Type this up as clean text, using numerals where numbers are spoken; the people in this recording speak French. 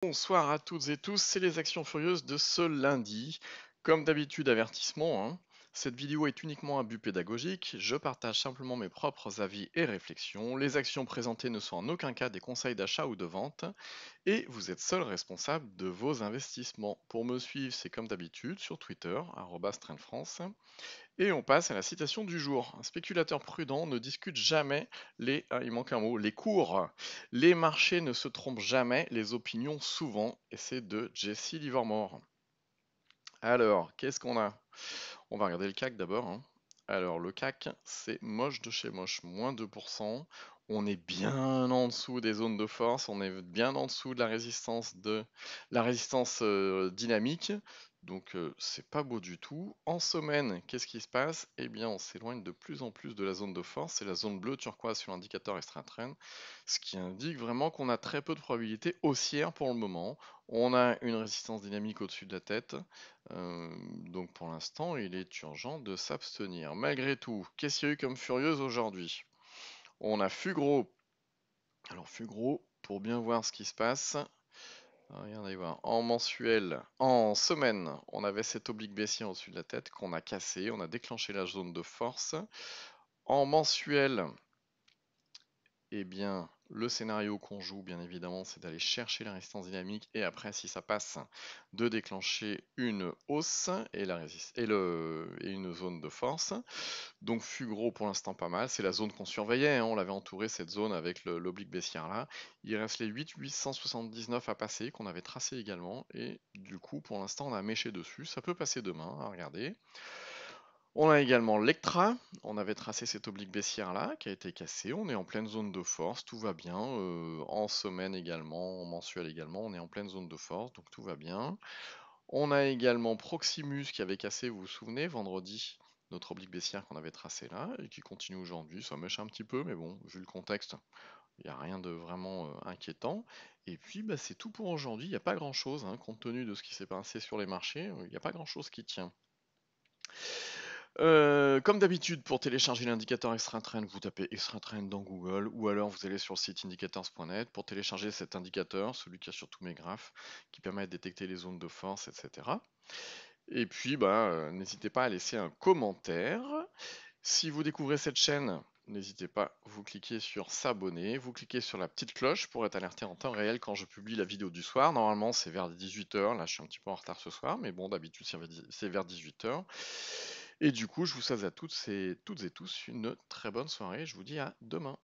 Bonsoir à toutes et tous, c'est les Actions Furieuses de ce lundi. Comme d'habitude, avertissement, hein, cette vidéo est uniquement à but pédagogique, je partage simplement mes propres avis et réflexions. Les actions présentées ne sont en aucun cas des conseils d'achat ou de vente, et vous êtes seul responsable de vos investissements. Pour me suivre, c'est comme d'habitude sur Twitter, @trendfrance. Et on passe à la citation du jour. Un spéculateur prudent ne discute jamais il manque un mot, les cours. Les marchés ne se trompent jamais, les opinions souvent. Et c'est de Jesse Livermore. Alors, qu'est-ce qu'on a? On va regarder le CAC d'abord, hein. Alors, le CAC, c'est moche de chez moche, moins 2%. On est bien en dessous des zones de force, on est bien en dessous de la résistance dynamique. Donc, c'est pas beau du tout. En semaine, qu'est-ce qui se passe? Eh bien, on s'éloigne de plus en plus de la zone de force. C'est la zone bleue turquoise sur l'indicateur extra trend, ce qui indique vraiment qu'on a très peu de probabilité haussière pour le moment. On a une résistance dynamique au-dessus de la tête. Donc pour l'instant, il est urgent de s'abstenir. Malgré tout, qu'est-ce qu'il y a eu comme furieuse aujourd'hui? On a Fugro. Alors Fugro, pour bien voir ce qui se passe, regardez voir. En mensuel, en semaine, on avait cet oblique baissier au-dessus de la tête qu'on a cassé. On a déclenché la zone de force. En mensuel, eh bien, le scénario qu'on joue, bien évidemment, c'est d'aller chercher la résistance dynamique et après, si ça passe, de déclencher une hausse et, et une zone de force. Donc Fugro pour l'instant pas mal, c'est la zone qu'on surveillait, hein. On l'avait entouré cette zone avec l'oblique baissière là. Il reste les 8,879 à passer qu'on avait tracé également et du coup pour l'instant on a méché dessus, ça peut passer demain, à regarder. On a également l'Ectra, on avait tracé cette oblique baissière là qui a été cassée, on est en pleine zone de force, tout va bien, en semaine également, en mensuel également, on est en pleine zone de force, donc tout va bien. On a également Proximus qui avait cassé, vous vous souvenez, vendredi, notre oblique baissière qu'on avait tracé là, et qui continue aujourd'hui, ça mèche un petit peu, mais bon, vu le contexte, il n'y a rien de vraiment inquiétant. Et puis bah, c'est tout pour aujourd'hui, il n'y a pas grand chose, hein, compte tenu de ce qui s'est passé sur les marchés, il n'y a pas grand chose qui tient. Comme d'habitude, pour télécharger l'indicateur Extra Trend, vous tapez Extra Trend dans Google ou alors vous allez sur le site indicators.net pour télécharger cet indicateur, celui qui a sur tous mes graphes, qui permet de détecter les zones de force, etc. Et puis, bah, n'hésitez pas à laisser un commentaire. Si vous découvrez cette chaîne, n'hésitez pas, vous cliquez sur s'abonner, vous cliquez sur la petite cloche pour être alerté en temps réel quand je publie la vidéo du soir. Normalement, c'est vers 18h. Là, je suis un petit peu en retard ce soir, mais bon, d'habitude, c'est vers 18h. Et du coup, je vous souhaite à toutes et tous une très bonne soirée. Je vous dis à demain.